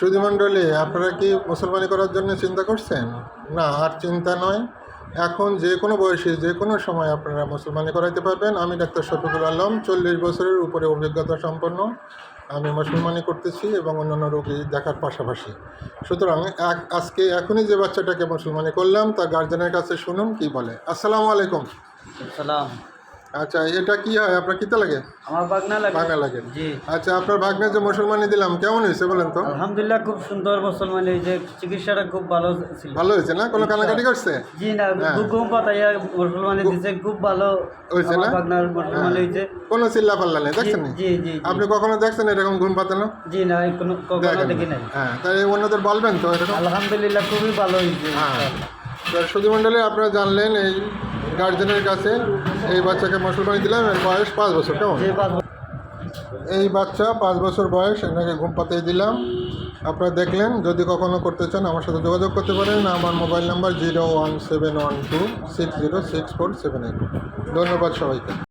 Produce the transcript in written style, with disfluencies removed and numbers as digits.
সুধীমণ্ডলী, আপনারা কি মুসলমানি করার জন্য চিন্তা করছেন? না, আর চিন্তা নয়। এখন যে কোনো বয়সে যে কোনো সময় আপনারা মুসলমানি করাইতে পারবেন। আমি ডাক্তার শফিকুল আলম, 40 বছরের উপরে অভিজ্ঞতা সম্পন্ন। আমি মুসলমানি করতেছি এবং অন্যান্য রোগী দেখার পাশাপাশি। সুতরাং আজকে এখনই যে বাচ্চাটাকে মুসলমানি করলাম তার গার্জেনের কাছে শুনুন কি বলে। আসসালামু আলাইকুম। সালাম। আচ্ছা, এটা কি হয়? আপনার কিতা লাগে? আমার ভাগনা লাগে। ভাগনা লাগে? জি। আচ্ছা, আপনার ভাগনা যে মুসলমানি দিলাম কেমন হয়েছে বলেন তো? আলহামদুলিল্লাহ, খুব সুন্দর মুসলমান। এই যে চিকিৎসাটা খুব ভালো ছিল। ভালো হয়েছে না? কোনো কানাকাটি করছে? জি না, ঘুম পাতাইয়া মুসলমানি দিছে, খুব ভালো হয়েছে না? ভাগনার মুসলমান হয়েছে। কোনো চিল্লা পাল্লা নেই, দেখছেন? জি জি। আপনি কখনো দেখছেন এরকম ঘুম পাতানো? জি না, কখনো দেখি নাই। হ্যাঁ, তাই অন্যদের বলবেন তো এরকম? আলহামদুলিল্লাহ, খুবই ভালো হয়েছে। হ্যাঁ, সুধীমণ্ডলী, আপনারা জানলেন এই গার্জেনের কাছে এই বাচ্চাকে মুসলমানি দিলাম। এর বয়স 5 বছর। কেমন? এই বাচ্চা 5 বছর বয়স, এনাকে ঘুম পাতিয়ে দিলাম। আপনারা দেখলেন। যদি কখনো করতে চান আমার সাথে যোগাযোগ করতে পারেন। আমার মোবাইল নাম্বার 01712606478। ধন্যবাদ সবাইকে।